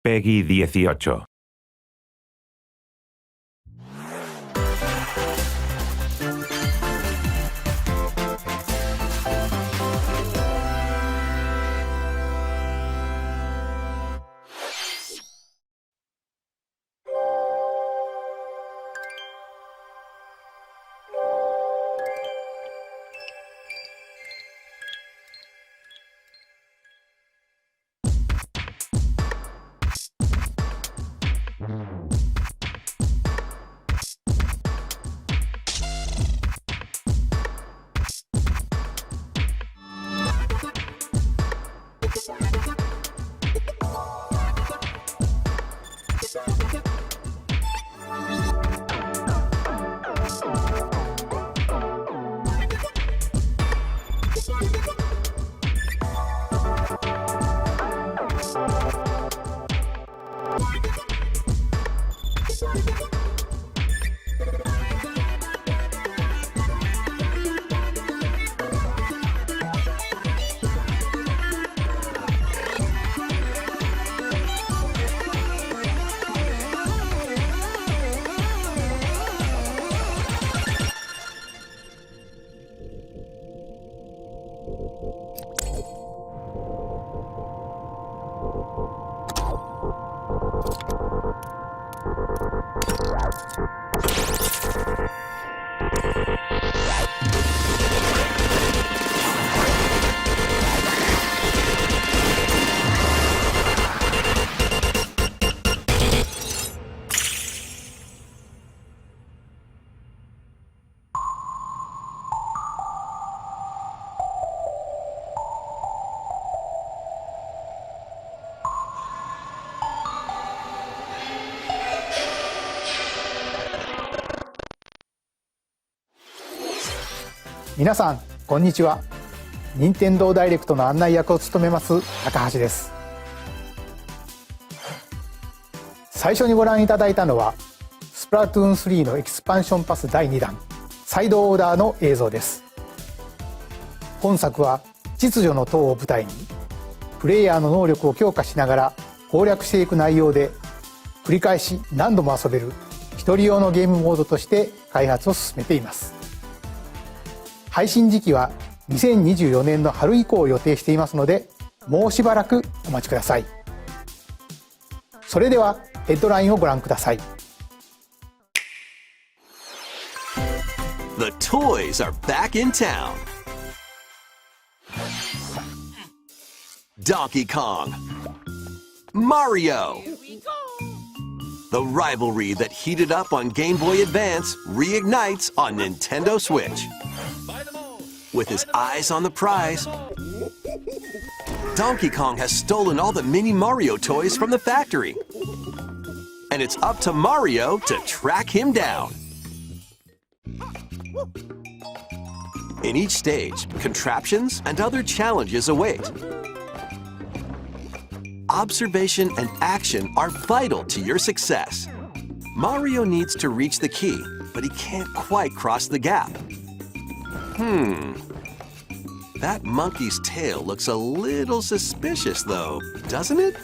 Peggy 18.皆さんこんにちは。任天堂ダイレクトの案内役を務めます高橋です。最初にご覧いただいたのはスプラトゥーン3のエキスパンションパス第2弾サイドオーダーの映像です。本作は秩序の塔を舞台にプレイヤーの能力を強化しながら攻略していく内容で、繰り返し何度も遊べる一人用のゲームモードとして開発を進めています。配信時期は2024年の春以降を予定していますので、もうしばらくお待ちください。それではヘッドラインをご覧ください。 The toys are back in town. Donkey Kong, Mario. The rivalry that heated up on Game Boy Advance reignites on Nintendo Switch. With his eyes on the prize, Donkey Kong has stolen all the mini Mario toys from the factory. And it's up to Mario to track him down. In each stage, contraptions and other challenges await. Observation and action are vital to your success. Mario needs to reach the key, but he can't quite cross the gap. That monkey's tail looks a little suspicious though, doesn't it?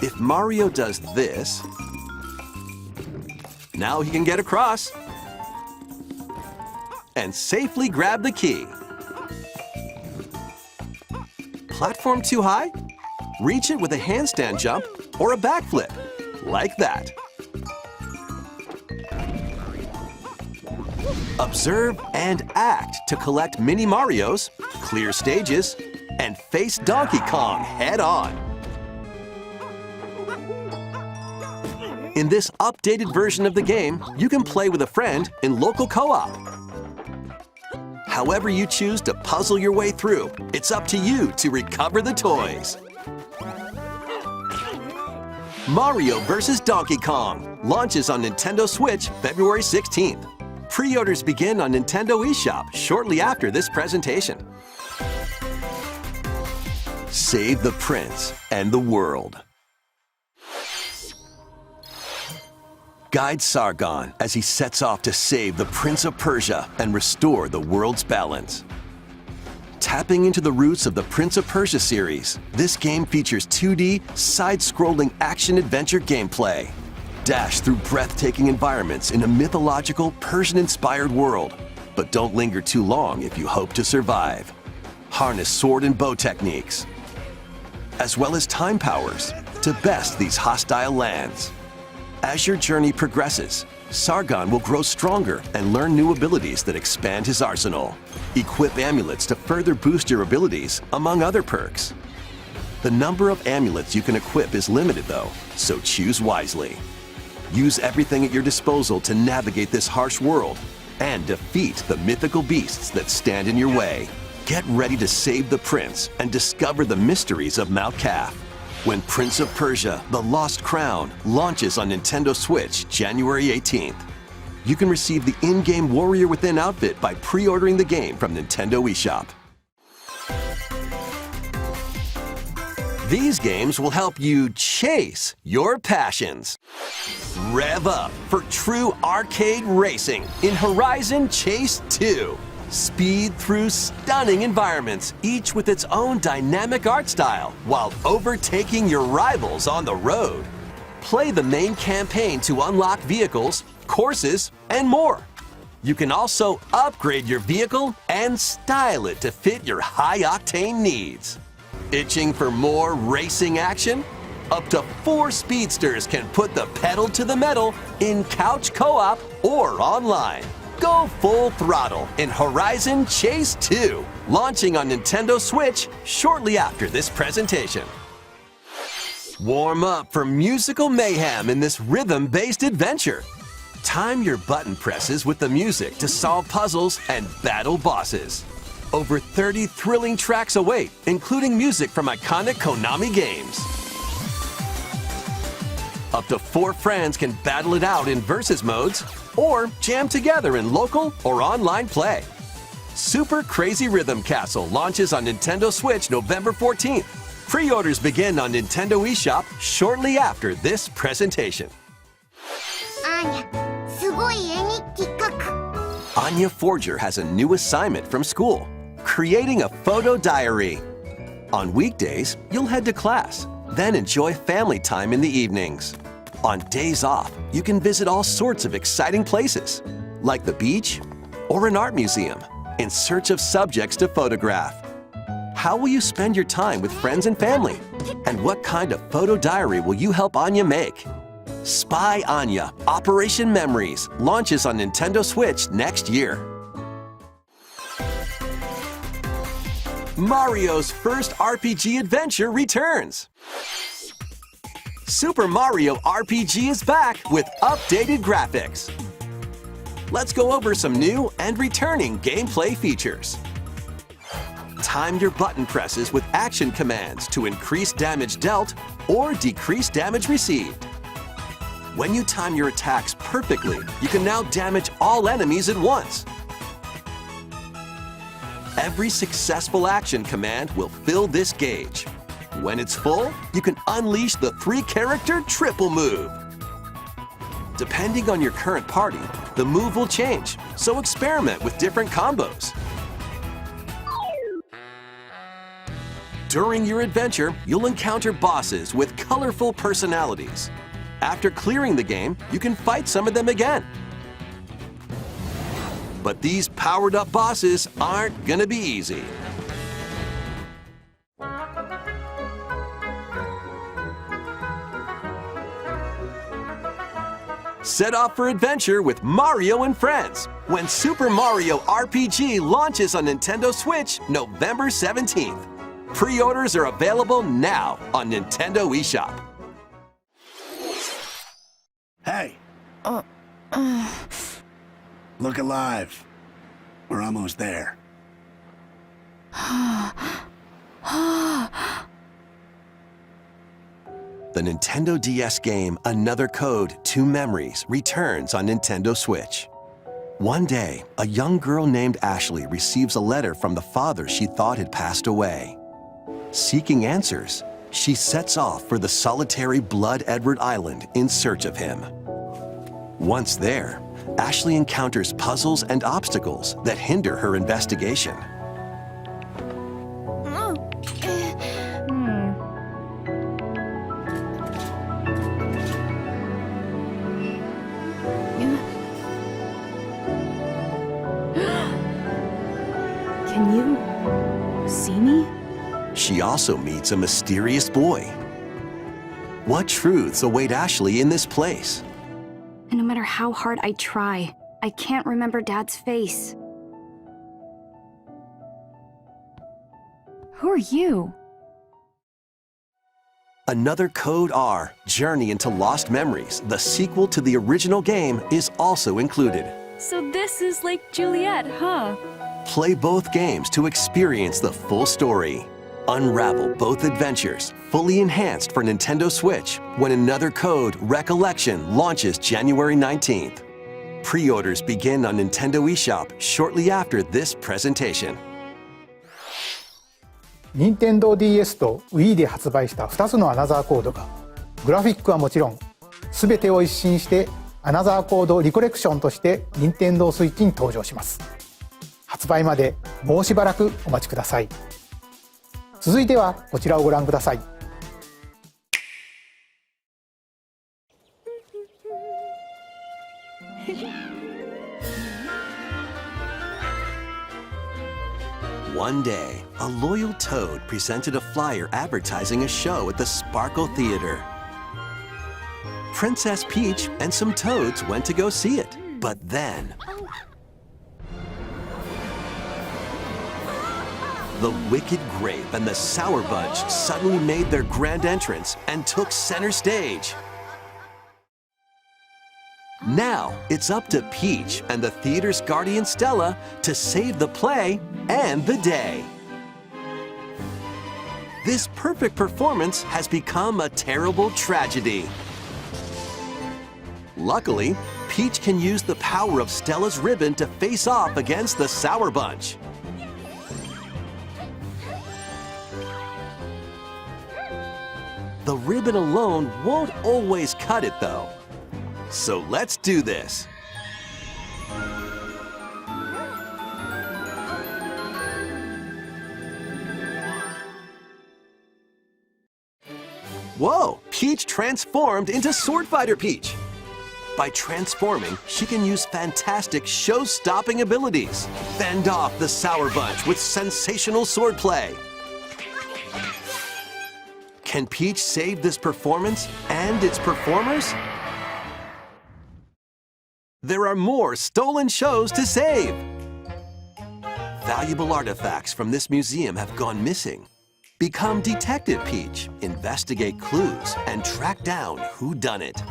If Mario does this, now he can get across and safely grab the key. Platform too high? Reach it with a handstand jump or a backflip, like that. Observe and act to collect mini Marios, clear stages, and face Donkey Kong head-on. In this updated version of the game, you can play with a friend in local co-op. However you choose to puzzle your way through, it's up to you to recover the toys. Mario vs. Donkey Kong launches on Nintendo Switch February 16th. Pre-orders begin on Nintendo eShop shortly after this presentation. Save the prince and the world. Guide Sargon as he sets off to save the Prince of Persia and restore the world's balance. Tapping into the roots of the Prince of Persia series, this game features 2D, side-scrolling action-adventure gameplay. Dash through breathtaking environments in a mythological, Persian-inspired world. But don't linger too long if you hope to survive. Harness sword and bow techniques, as well as time powers, to best these hostile lands. As your journey progresses, Sargon will grow stronger and learn new abilities that expand his arsenal. Equip amulets to further boost your abilities, among other perks. The number of amulets you can equip is limited though, so choose wisely. Use everything at your disposal to navigate this harsh world and defeat the mythical beasts that stand in your way. Get ready to save the prince and discover the mysteries of Mount Kaf when Prince of Persia: The Lost Crown launches on Nintendo Switch January 18th. You can receive the in-game Warrior Within outfit by pre-ordering the game from Nintendo eShop. These games will help you chase your passions. Rev up for true arcade racing in Horizon Chase 2. Speed through stunning environments, each with its own dynamic art style, while overtaking your rivals on the road. Play the main campaign to unlock vehicles, courses, and more. You can also upgrade your vehicle and style it to fit your high-octane needs. Itching for more racing action? Up to 4 speedsters can put the pedal to the metal in couch co-op or online. Go full throttle in Horizon Chase 2, launching on Nintendo Switch shortly after this presentation. Warm up for musical mayhem in this rhythm-based adventure. Time your button presses with the music to solve puzzles and battle bosses. Over 30 thrilling tracks await, including music from iconic Konami games. Up to 4 friends can battle it out in versus modes or jam together in local or online play. Super Crazy Rhythm Castle launches on Nintendo Switch November 14th. Pre-orders begin on Nintendo eShop shortly after this presentation. Anya Forger has a new assignment from school: creating a photo diary. On weekdays, you'll head to class, then enjoy family time in the evenings. On days off, you can visit all sorts of exciting places, like the beach or an art museum, in search of subjects to photograph. How will you spend your time with friends and family? And what kind of photo diary will you help Anya make? Spy Anya: Operation Memories launches on Nintendo Switch next year. Mario's first RPG adventure returns. Super Mario RPG is back with updated graphics. Let's go over some new and returning gameplay features. Time your button presses with action commands to increase damage dealt or decrease damage received. When you time your attacks perfectly, you can now damage all enemies at once. Every successful action command will fill this gauge. When it's full, you can unleash the 3-character triple move. Depending on your current party, the move will change, so experiment with different combos. During your adventure, you'll encounter bosses with colorful personalities. After clearing the game, you can fight some of them again. But these powered-up bosses aren't gonna be easy. Set off for adventure with Mario and Friends when Super Mario RPG launches on Nintendo Switch November 17th. Pre-orders are available now on Nintendo eShop. Hey! Look alive. We're almost there. The Nintendo DS game Another Code, Two Memories returns on Nintendo Switch. One day, a young girl named Ashley receives a letter from the father she thought had passed away. Seeking answers, she sets off for the solitary Blood Edward Island in search of him. Once there, Ashley encounters puzzles and obstacles that hinder her investigation. she also meets a mysterious boy. What truths await Ashley in this place? And no matter how hard I try, I can't remember Dad's face. Who are you? Another Code R, Journey into Lost Memories, the sequel to the original game, is also included. So this is like Juliet, huh? Play both games to experience the full story. Unravel both adventures, fully enhanced for Nintendo Switch, when Another Code Recollection launches January 19th. Pre-orders begin on Nintendo eShop shortly after this presentation. Nintendo DS と Wii で発売した2つのアナザーコードがグラフィックはもちろん全てを一新してアナザーコードリコレクションとして Nintendo Switch に登場します。発売までもうしばらくお待ちください。続いてはこちらをご覧ください。One day, a loyal toad presented a flyer advertising a show at the Sparkle Theater. Princess Peach and some toads went to go see it, but then the Wicked Grape and the Sour Bunch suddenly made their grand entrance and took center stage. Now, it's up to Peach and the theater's guardian Stella to save the play and the day. This perfect performance has become a terrible tragedy. Luckily, Peach can use the power of Stella's ribbon to face off against the Sour Bunch. The ribbon alone won't always cut it, though. So let's do this. Whoa! Peach transformed into Sword Fighter Peach! By transforming, she can use fantastic show-stopping abilities. Fend off the Sour Bunch with sensational swordplay. Can Peach save this performance and its performers? There are more stolen shows to save! Valuable artifacts from this museum have gone missing. Become Detective Peach, investigate clues, and track down who done it.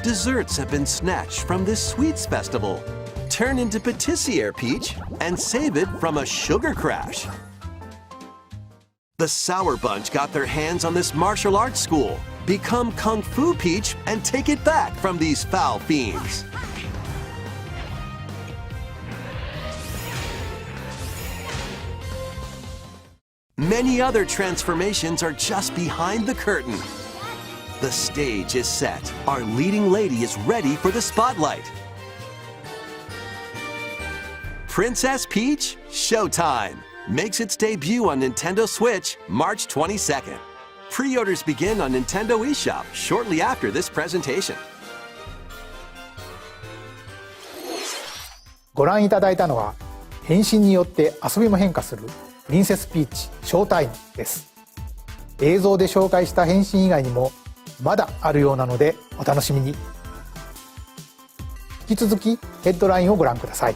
Desserts have been snatched from this sweets festival. Turn into Patissiere Peach and save it from a sugar crash. The Sour Bunch got their hands on this martial arts school. Become Kung Fu Peach and take it back from these foul fiends. Many other transformations are just behind the curtain. The stage is set. Our leading lady is ready for the spotlight. Princess Peach Showtime makes its debut on Nintendo Switch March 22nd. Pre-orders begin on Nintendo eShop shortly after this presentation. ご覧いただいたのは変身によって遊びも変化するプリンセスピーチショータイムです。映像で紹介した変身以外にもまだあるようなのでお楽しみに。引き続きヘッドラインをご覧ください。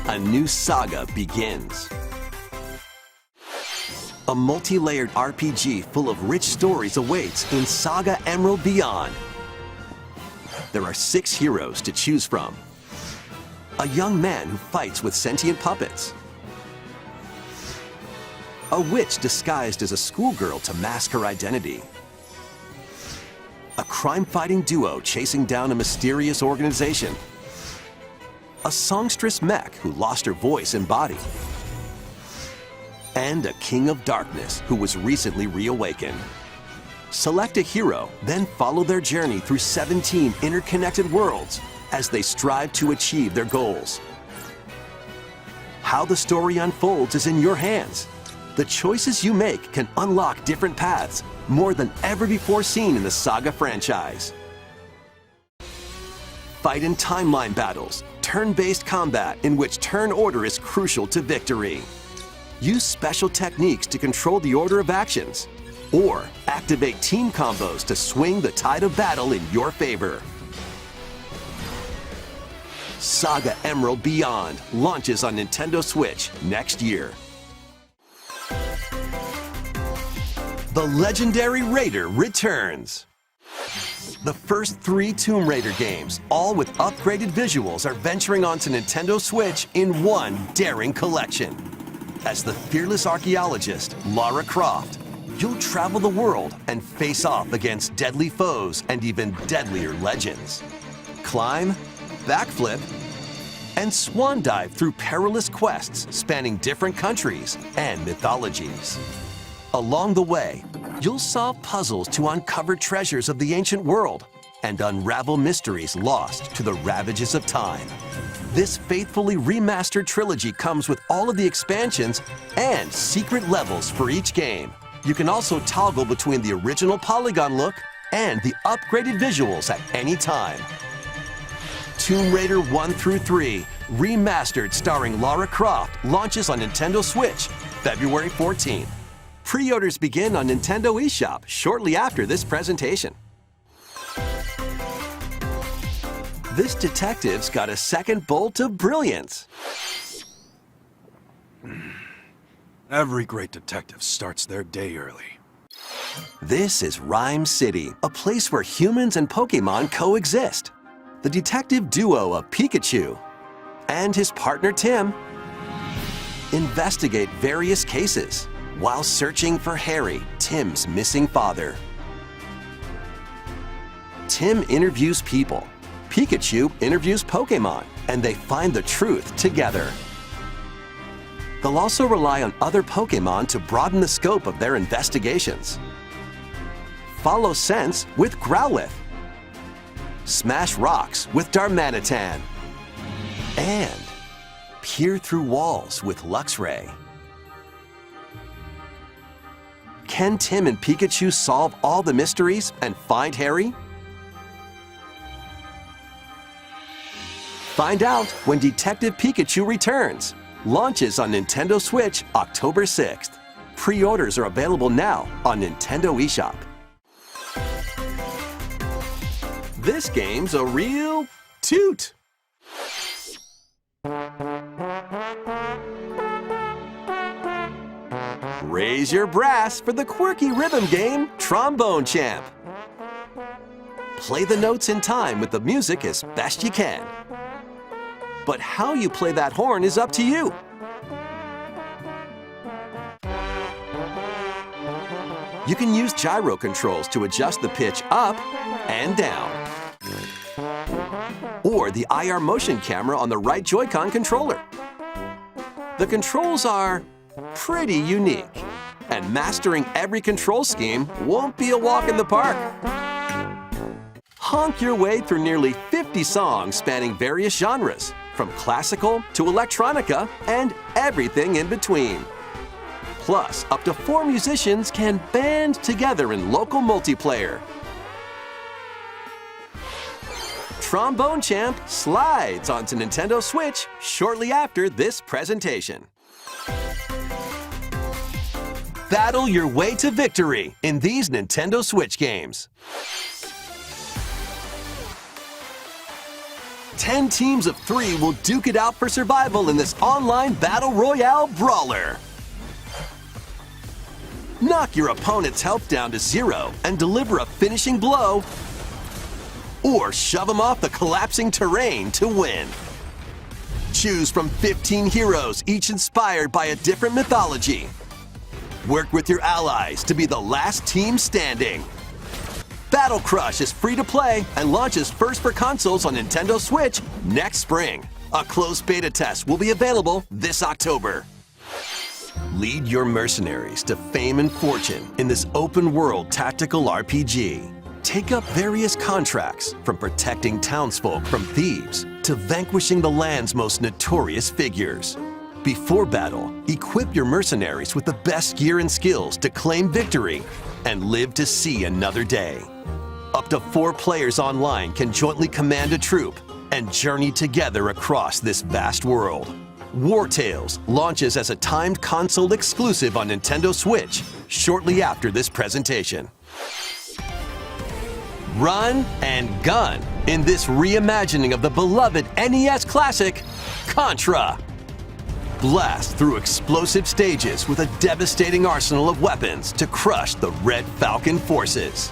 A new saga begins. A multi-layered RPG full of rich stories awaits in Saga Emerald Beyond. There are 6 heroes to choose from. A young man who fights with sentient puppets. A witch disguised as a schoolgirl to mask her identity. A crime-fighting duo chasing down a mysterious organization. A songstress mech who lost her voice and body. And a king of darkness who was recently reawakened. Select a hero, then follow their journey through 17 interconnected worlds as they strive to achieve their goals. How the story unfolds is in your hands. The choices you make can unlock different paths, more than ever before seen in the Saga franchise. Fight in timeline battles, turn-based combat in which turn order is crucial to victory. Use special techniques to control the order of actions, or activate team combos to swing the tide of battle in your favor. Saga Emerald Beyond launches on Nintendo Switch next year. The legendary Raider returns. The first 3 Tomb Raider games, all with upgraded visuals, are venturing onto Nintendo Switch in one daring collection. As the fearless archaeologist, Lara Croft, you'll travel the world and face off against deadly foes and even deadlier legends. Climb, backflip, and swan dive through perilous quests spanning different countries and mythologies. Along the way, you'll solve puzzles to uncover treasures of the ancient world and unravel mysteries lost to the ravages of time. This faithfully remastered trilogy comes with all of the expansions and secret levels for each game. You can also toggle between the original polygon look and the upgraded visuals at any time. Tomb Raider 1 through 3, remastered starring Lara Croft, launches on Nintendo Switch February 14th. Pre-orders begin on Nintendo eShop shortly after this presentation. This detective's got a second bolt of brilliance. Every great detective starts their day early. This is Rhyme City, a place where humans and Pokémon coexist. The detective duo of Pikachu and his partner Tim investigate various cases while searching for Harry, Tim's missing father. Tim interviews people, Pikachu interviews Pokémon, and they find the truth together. They'll also rely on other Pokémon to broaden the scope of their investigations. Follow scents with Growlithe, smash rocks with Darmanitan, and peer through walls with Luxray. Can Tim and Pikachu solve all the mysteries and find Harry? Find out when Detective Pikachu returns. Launches on Nintendo Switch October 6th. Pre-orders are available now on Nintendo eShop. This game's a real toot. Raise your brass for the quirky rhythm game, Trombone Champ. Play the notes in time with the music as best you can. But how you play that horn is up to you. You can use gyro controls to adjust the pitch up and down, or the IR motion camera on the right Joy-Con controller. The controls are pretty unique, and mastering every control scheme won't be a walk in the park. Honk your way through nearly 50 songs spanning various genres, from classical to electronica and everything in between. Plus, up to 4 musicians can band together in local multiplayer. Trombone Champ slides onto Nintendo Switch shortly after this presentation. Battle your way to victory in these Nintendo Switch games. 10 teams of 3 will duke it out for survival in this online battle royale brawler. Knock your opponent's health down to 0 and deliver a finishing blow, or shove them off the collapsing terrain to win. Choose from 15 heroes, each inspired by a different mythology. Work with your allies to be the last team standing. Battle Crush is free to play and launches first for consoles on Nintendo Switch next spring. A closed beta test will be available this October. Lead your mercenaries to fame and fortune in this open-world tactical RPG. Take up various contracts, from protecting townsfolk from thieves to vanquishing the land's most notorious figures. Before battle, equip your mercenaries with the best gear and skills to claim victory and live to see another day. Up to 4 players online can jointly command a troop, and journey together across this vast world. Wartales launches as a timed console exclusive on Nintendo Switch shortly after this presentation. Run and gun in this reimagining of the beloved NES classic, Contra. Blast through explosive stages with a devastating arsenal of weapons to crush the Red Falcon forces.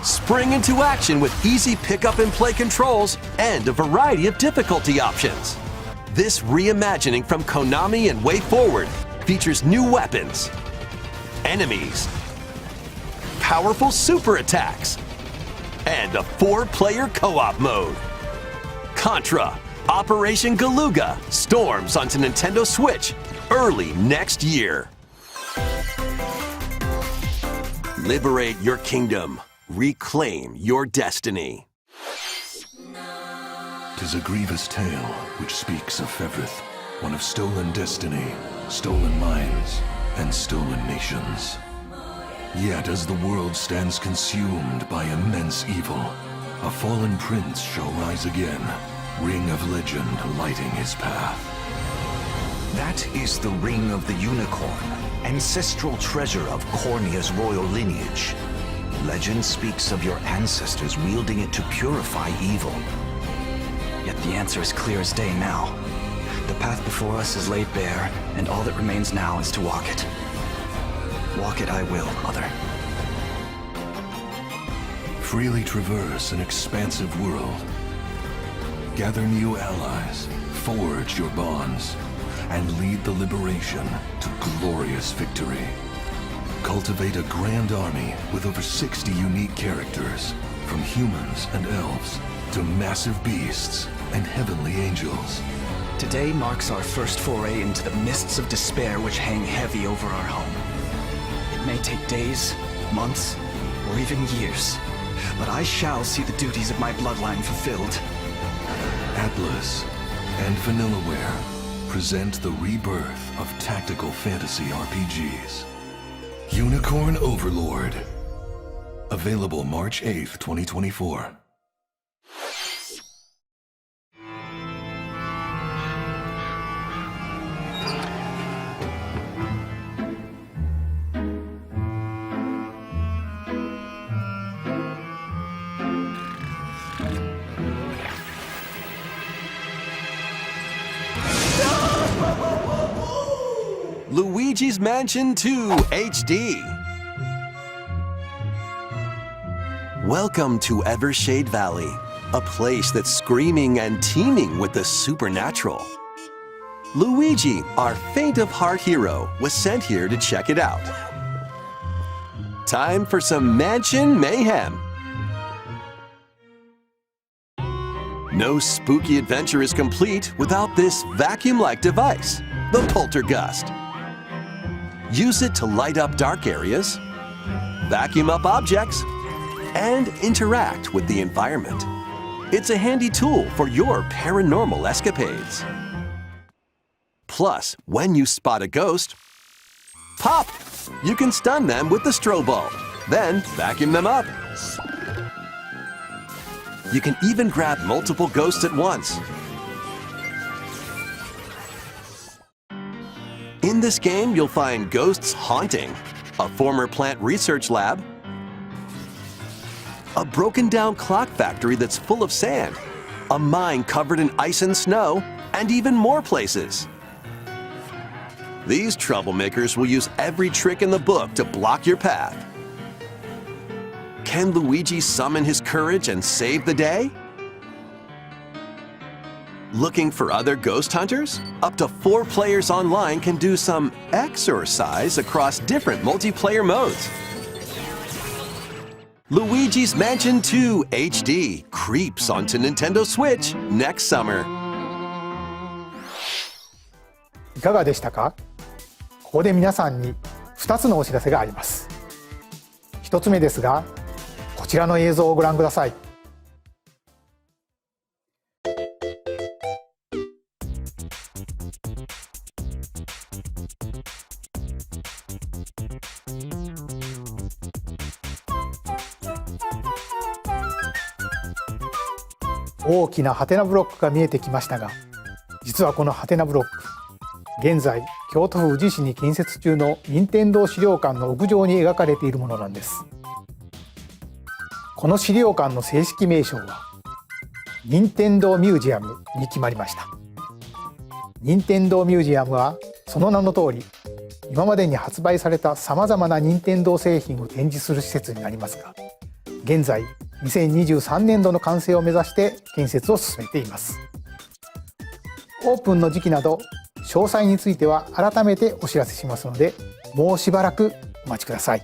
Spring into action with easy pick-up and play controls and a variety of difficulty options. This reimagining from Konami and WayForward features new weapons, enemies, powerful super attacks, and a 4-player co-op mode. Contra Operation Galuga storms onto Nintendo Switch early next year. Liberate your kingdom. Reclaim your destiny. 'Tis a grievous tale which speaks of Fevrith, one of stolen destiny, stolen minds, and stolen nations. Yet as the world stands consumed by immense evil, a fallen prince shall rise again, ring of legend lighting his path. That is the Ring of the Unicorn, ancestral treasure of Cornia's royal lineage. Legend speaks of your ancestors wielding it to purify evil. Yet the answer is clear as day now. The path before us is laid bare, and all that remains now is to walk it. Walk it I will, Mother. Freely traverse an expansive world. Gather new allies, forge your bonds, and lead the liberation to glorious victory. Cultivate a grand army with over 60 unique characters, from humans and elves to massive beasts and heavenly angels. Today marks our first foray into the mists of despair which hang heavy over our home. It may take days, months, or even years, but I shall see the duties of my bloodline fulfilled. Atlas and Vanillaware present the rebirth of tactical fantasy RPGs. Unicorn Overlord. Available March 8th, 2024. Luigi's Mansion 2 HD. Welcome to Evershade Valley, a place that's screaming and teeming with the supernatural. Luigi, our faint-of-heart hero, was sent here to check it out. Time for some mansion mayhem. No spooky adventure is complete without this vacuum-like device, the Poltergust. Use it to light up dark areas, vacuum up objects, and interact with the environment. It's a handy tool for your paranormal escapades. Plus, when you spot a ghost, pop! You can stun them with the strobe bulb, then vacuum them up. You can even grab multiple ghosts at once. In this game, you'll find ghosts haunting, a former plant research lab, a broken-down clock factory that's full of sand, a mine covered in ice and snow, and even more places. These troublemakers will use every trick in the book to block your path. Can Luigi summon his courage and save the day? Looking for other ghost hunters? Up to 4 players online can do some exorcise across different multiplayer modes. Luigi's Mansion 2 HD creeps onto Nintendo Switch next summer. いかがでしたか？ここで皆さんに2つのお知らせがあります。1つ目ですが、こちらの映像をご覧ください。大きなハテナブロックが見えてきましたが、実はこのハテナブロック、現在京都府宇治市に建設中の任天堂資料館の屋上に描かれているものなんです。この資料館の正式名称は任天堂ミュージアムに決まりました。任天堂ミュージアムはその名の通り、今までに発売されたさまざまな任天堂製品を展示する施設になりますが、現在2023年度の完成を目指して建設を進めています。オープンの時期など詳細については改めてお知らせしますので、もうしばらくお待ちください。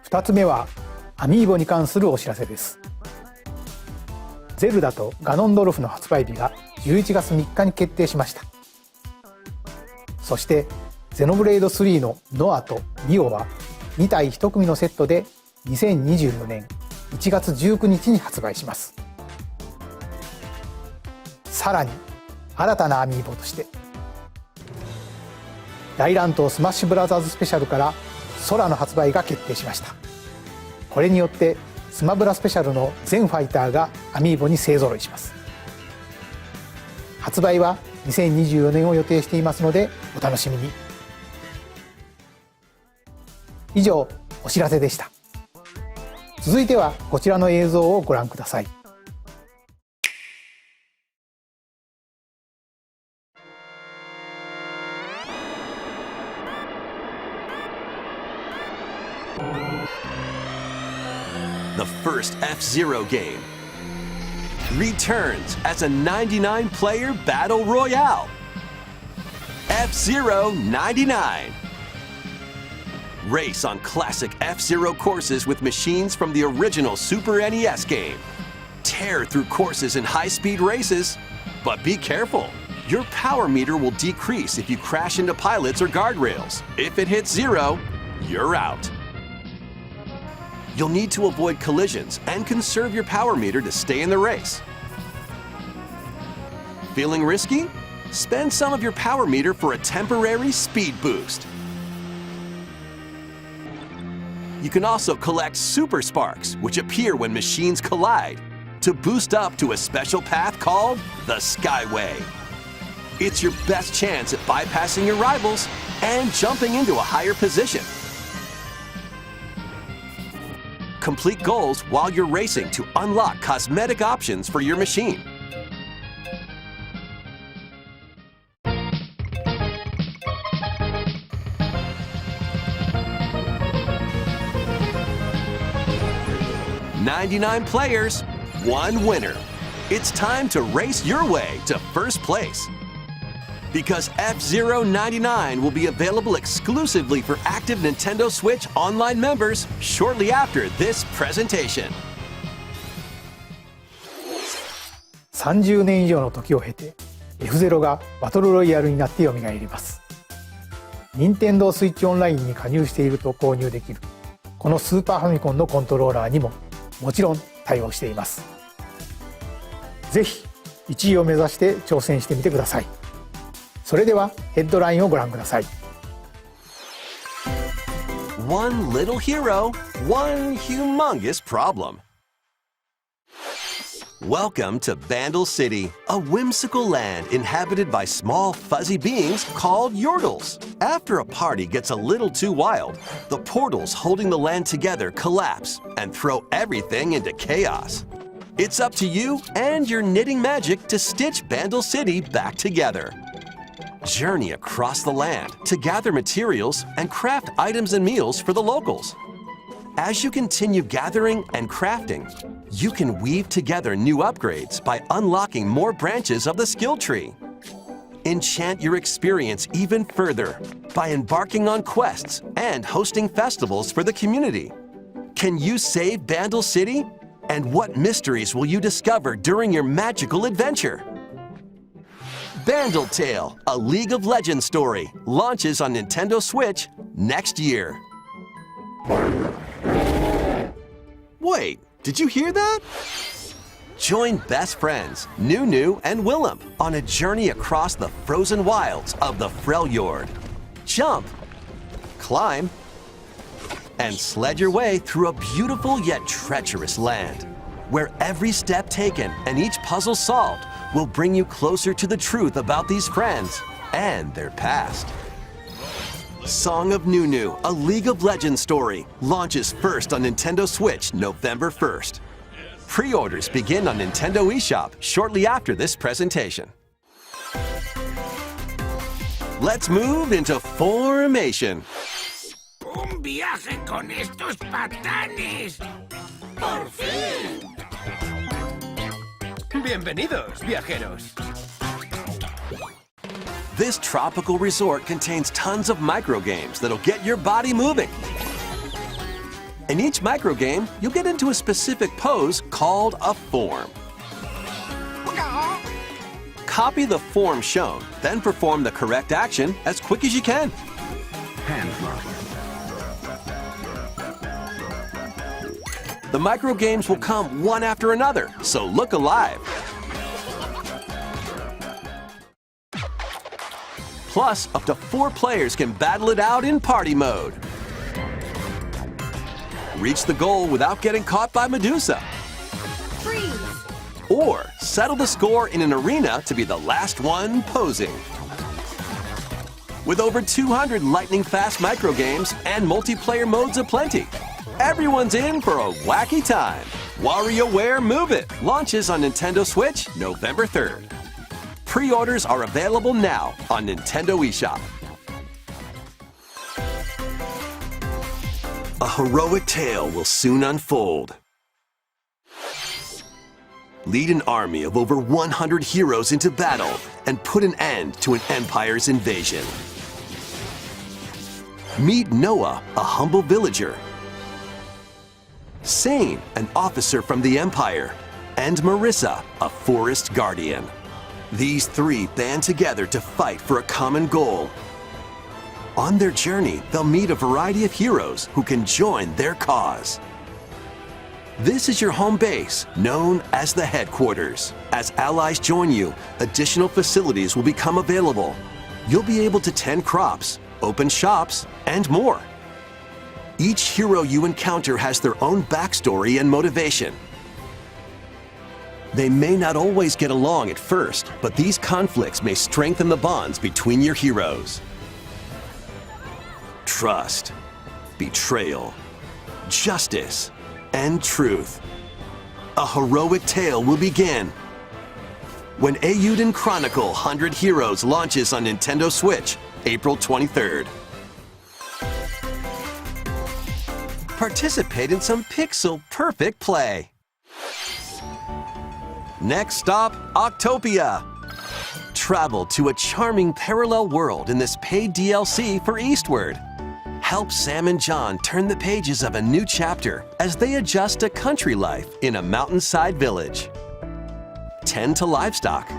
2つ目はアミーボに関するお知らせです。ゼルダとガノンドルフの発売日が11月3日に決定しました。そしてゼノブレイド3のノアとミオは2体1組のセットで2024年1月19日に発売します。さらに新たなアミーボとして大乱闘スマッシュブラザーズスペシャルから空の発売が決定しました。これによってスマブラスペシャルの全ファイターがアミーボに勢ぞろいします。発売は2024年を予定していますのでお楽しみに。以上、お知らせでした。続いてはこちらの映像をご覧ください。The first F-Zero game returns as a 99-player battle royale. F-Zero 99. Race on classic F-Zero courses with machines from the original Super NES game. Tear through courses in high-speed races, but be careful. Your power meter will decrease if you crash into pilots or guardrails. If it hits 0, you're out. You'll need to avoid collisions and conserve your power meter to stay in the race. Feeling risky? Spend some of your power meter for a temporary speed boost. You can also collect super sparks, which appear when machines collide, to boost up to a special path called the Skyway. It's your best chance at bypassing your rivals and jumping into a higher position. Complete goals while you're racing to unlock cosmetic options for your machine. "99 players, 1 winner." It's time to race your way to first place. Because F-Zero 99 will be available exclusively for active Nintendo Switch Online members shortly after this presentation. 30年以上の時を経て F-Zero がバトルロイヤルになって蘇ります。任天堂スイッチオンラインに加入していると購入できるこのスーパーファミコンのコントローラーにももちろん対応しています。ぜひ1位を目指して挑戦してみてください。それではヘッドラインをご覧ください。One little hero, one humongous problem. Welcome to Bandle City, a whimsical land inhabited by small fuzzy beings called Yordles. After a party gets a little too wild, the portals holding the land together collapse and throw everything into chaos. It's up to you and your knitting magic to stitch Bandle City back together. Journey across the land to gather materials and craft items and meals for the locals. As you continue gathering and crafting, you can weave together new upgrades by unlocking more branches of the skill tree. Enchant your experience even further by embarking on quests and hosting festivals for the community. Can you save Bandle City? And what mysteries will you discover during your magical adventure? Bandle Tale, a League of Legends story, launches on Nintendo Switch next year. Wait, did you hear that? Join best friends Nunu and Willem on a journey across the frozen wilds of the Freljord. Jump, climb, and sled your way through a beautiful yet treacherous land. where every step taken and each puzzle solved will bring you closer to the truth about these friends and their past. Song of Nunu, a League of Legends story, launches first on Nintendo Switch November 1st. Pre-orders begin on Nintendo eShop shortly after this presentation. Let's move into Formation. ¡Un viaje con estos patanes! ¡Por fin! Bienvenidos, viajeros. This tropical resort contains tons of microgames that'll get your body moving. In each microgame, you'll get into a specific pose called a form. Copy the form shown, then perform the correct action as quick as you can. Hand mark. The microgames will come one after another, so look alive. Plus, up to 4 players can battle it out in party mode. Reach the goal without getting caught by Medusa. Freeze! Or settle the score in an arena to be the last one posing. With over 200 lightning-fast microgames and multiplayer modes aplenty, everyone's in for a wacky time. WarioWare Move It launches on Nintendo Switch November 3rd. Pre-orders are available now on Nintendo eShop. A heroic tale will soon unfold. Lead an army of over 100 heroes into battle and put an end to an empire's invasion. Meet Noah, a humble villager, Sane, an officer from the Empire, and Marissa, a forest guardian. These 3 band together to fight for a common goal. On their journey, they'll meet a variety of heroes who can join their cause. This is your home base, known as the headquarters. As allies join you, additional facilities will become available. You'll be able to tend crops, open shops, and more. Each hero you encounter has their own backstory and motivation. They may not always get along at first, but these conflicts may strengthen the bonds between your heroes. Trust, betrayal, justice, and truth. A heroic tale will begin when Eiyuden Chronicle 100 Heroes launches on Nintendo Switch April 23rd. Participate in some pixel-perfect play. Next stop, Octopia. Travel to a charming parallel world in this paid DLC for Eastward. Help Sam and John turn the pages of a new chapter as they adjust to country life in a mountainside village. Tend to livestock,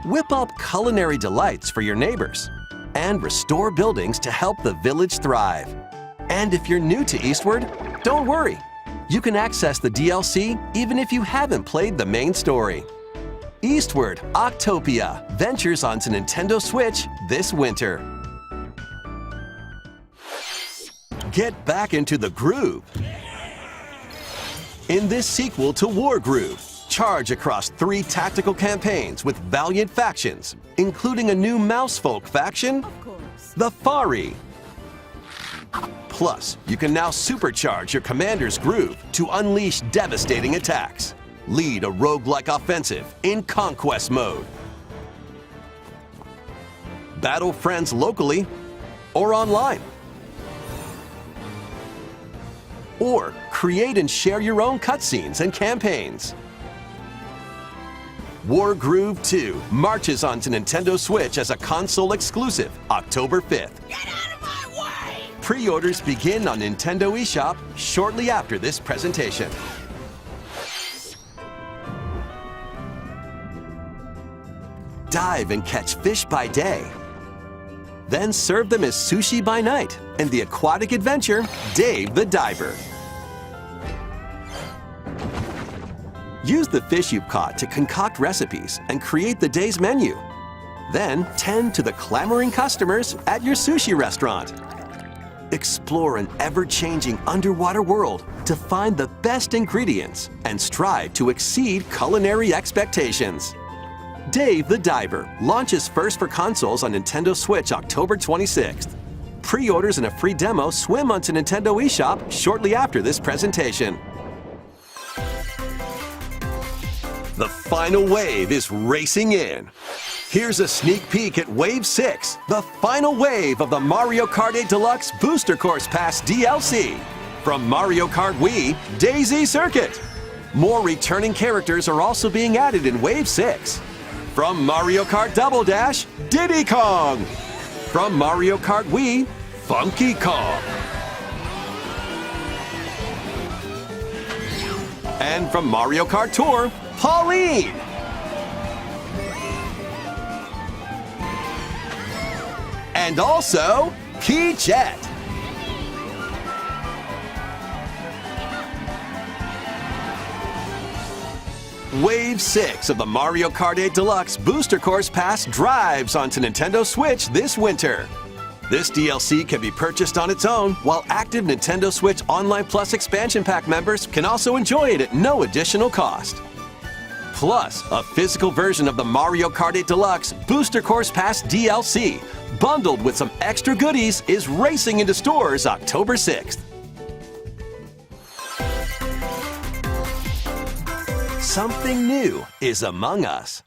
whip up culinary delights for your neighbors, and restore buildings to help the village thrive. And if you're new to Eastward, don't worry. You can access the DLC even if you haven't played the main story. Eastward Octopia ventures onto Nintendo Switch this winter. Get back into the groove. In this sequel to War Groove, charge across 3 tactical campaigns with valiant factions, including a new Mousefolk faction, the Fari. Plus, you can now supercharge your commander's groove to unleash devastating attacks. Lead a roguelike offensive in Conquest mode. Battle friends locally or online. Or create and share your own cutscenes and campaigns. War Groove 2 marches onto Nintendo Switch as a console exclusive October 5th. Get out of my way! Pre-orders begin on Nintendo eShop shortly after this presentation. Dive and catch fish by day. Then serve them as sushi by night in the aquatic adventure, Dave the Diver. Use the fish you've caught to concoct recipes and create the day's menu. Then tend to the clamoring customers at your sushi restaurant. Explore an ever-changing underwater world to find the best ingredients and strive to exceed culinary expectations. Dave the Diver launches first for consoles on Nintendo Switch October 26th. Pre-orders and a free demo swim onto Nintendo eShop shortly after this presentation. The final wave is racing in. Here's a sneak peek at Wave 6, the final wave of the Mario Kart 8 Deluxe Booster Course Pass DLC. From Mario Kart Wii, Daisy Circuit. More returning characters are also being added in Wave 6. From Mario Kart Double Dash, Diddy Kong. From Mario Kart Wii, Funky Kong. And from Mario Kart Tour, Pauline. And also, Peachette. Wave 6 of the Mario Kart 8 Deluxe Booster Course Pass drives onto Nintendo Switch this winter. This DLC can be purchased on its own, while active Nintendo Switch Online Plus Expansion Pack members can also enjoy it at no additional cost. Plus, a physical version of the Mario Kart 8 Deluxe Booster Course Pass DLC, bundled with some extra goodies, is racing into stores October 6th. Something new is among us.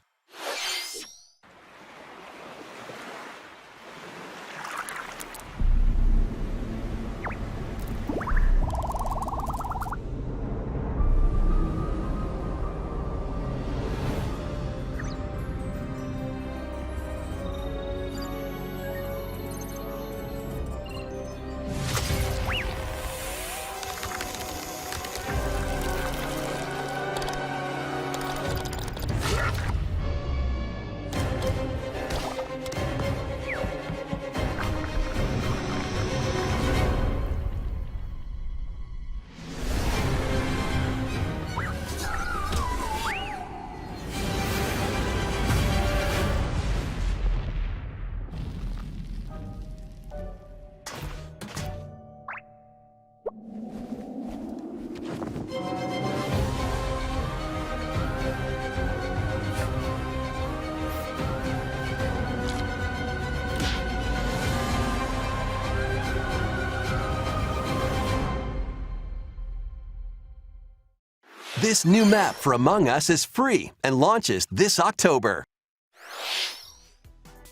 This new map for Among Us is free and launches this October.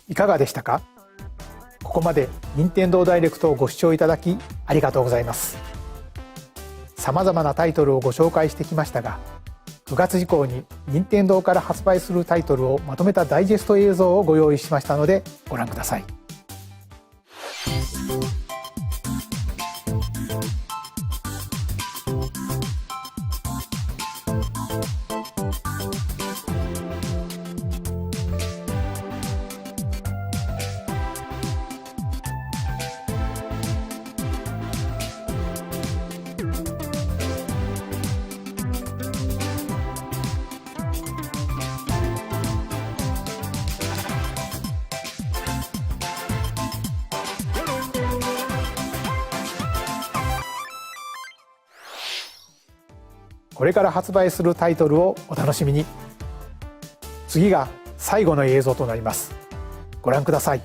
いかがでしたか？ここまで任天堂ダイレクトをご視聴いただきありがとうございます。さまざまなタイトルをご紹介してきましたが、9月以降に任天堂から発売するタイトルをまとめたダイジェスト映像をご用意しましたのでご覧ください。これから発売するタイトルをお楽しみに。次が最後の映像となります。ご覧ください。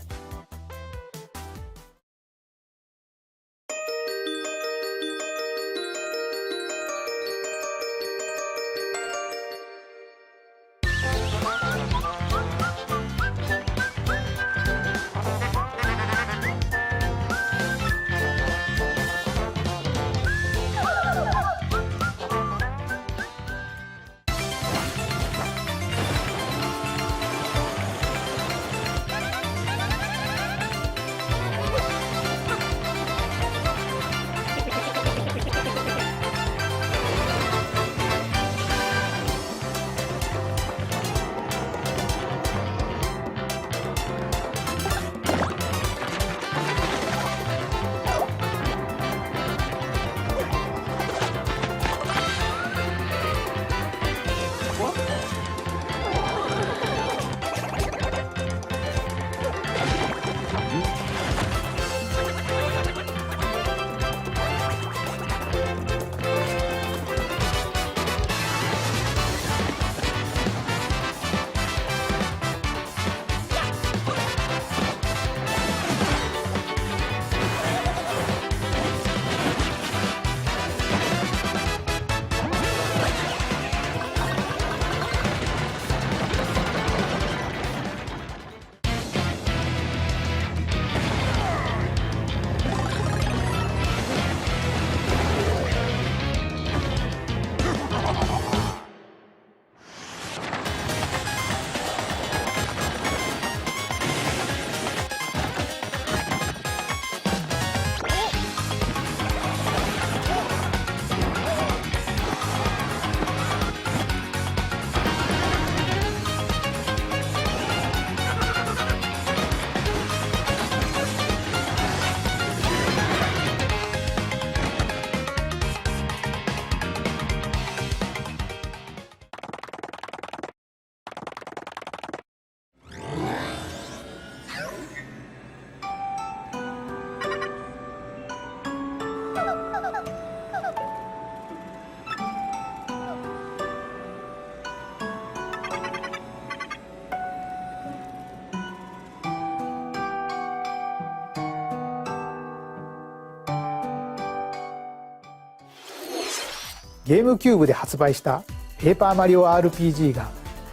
ゲームキューブで発売したペーパーマリオ RPG が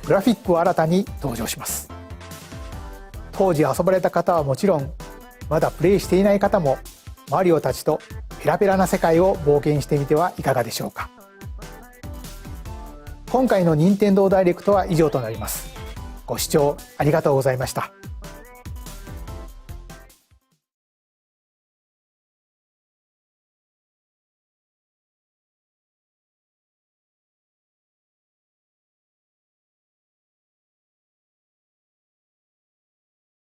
グラフィックを新たに登場します。当時遊ばれた方はもちろん、まだプレイしていない方もマリオたちとペラペラな世界を冒険してみてはいかがでしょうか。今回の任天堂ダイレクトは以上となります。ご視聴ありがとうございました。